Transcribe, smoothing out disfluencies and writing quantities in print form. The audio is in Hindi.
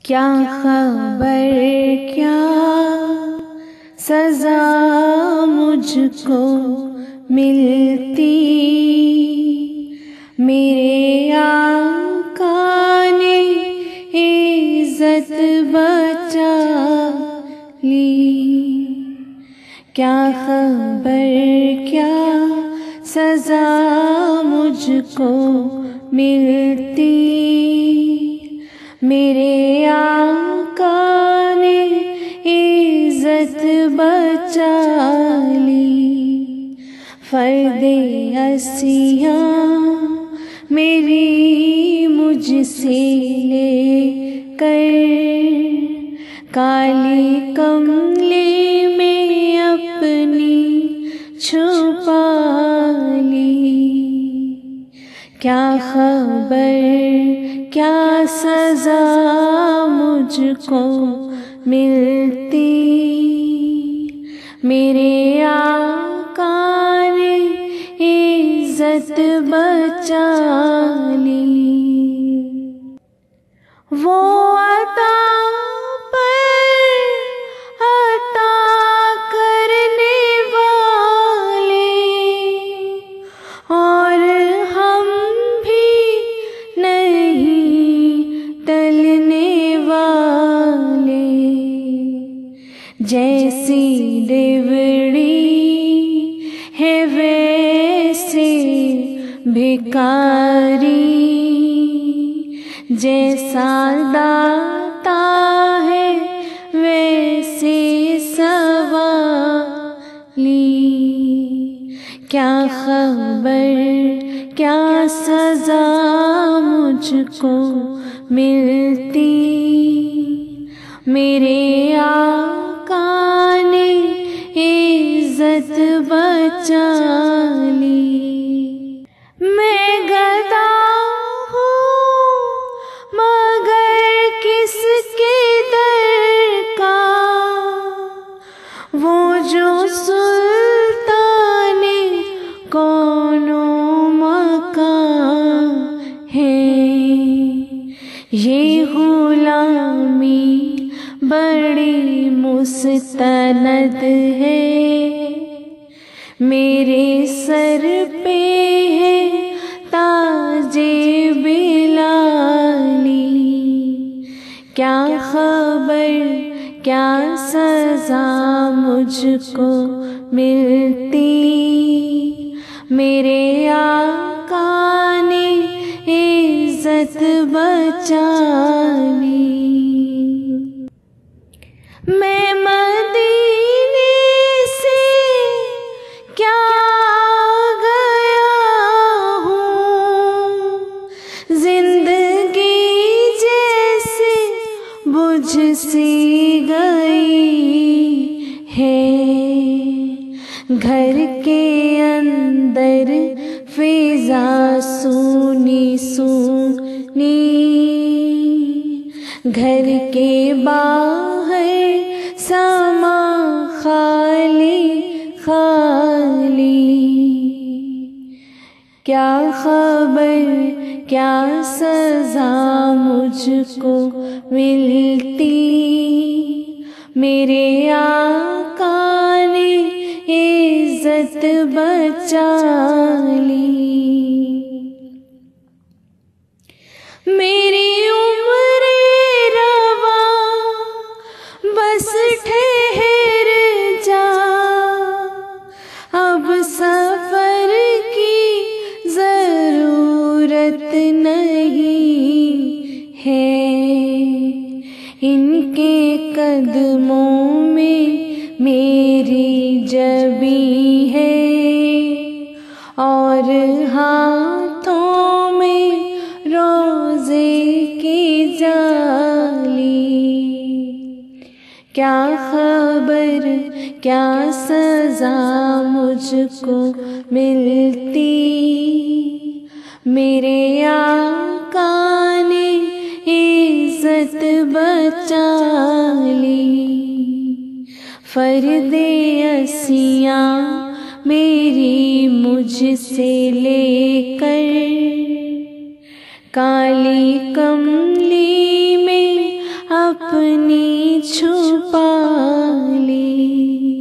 क्या खबर क्या सजा मुझको मिलती, मेरे आका ने इज्जत बचा ली। क्या खबर क्या सजा मुझको मिलती, मेरे आका ने इज्जत बचा ली। फर्दे असियाँ मेरी मुझसे ले कर, काली कमली में अपनी छुपा ली। क्या खबर क्या सजा मुझको मिलती, मेरे आका ने इज्जत बचा ली। वो अता पर अता करने वाले और हम भी नहीं टलने वाले। जैसी देवड़ी है वैसे भिखारी, जैसा दाता है वैसे सवाली। क्या खबर क्या सजा मुझको मिलती, मेरे आका ने इज्जत बचा ली। मैं गदा हूँ मगर किसके दर का, वो जो सुल्ताने कौनो मकां है। ये गुलामी बड़ी मुस्तनद है, मेरे सर पे है ताजे बिलाली। क्या खबर क्या सजा मुझको मिलती, मेरे आका ने इज्जत बचा ली। मैं मदीने से क्या गया हूँ, जिंदगी जैसे बुझ सी गई है। घर के अंदर फिजा सूनी सूनी, घर के बाहर समा खाली खाली। क्या खबर क्या सजा मुझको मिलती, मेरे आका ने इज्जत बचा ली। मेरी उम्र रवा बस ठहर जा, अब सफर की जरूरत नहीं है। इनके कदमों में मेरी जबी है और हाथों में रोज़े की जाली। क्या खबर क्या सजा मुझको मिलती, मेरे आका ने इज्जत बचा ली। फर्दे असियाँ मेरी मुझसे लेकर, काली कमली में छुपा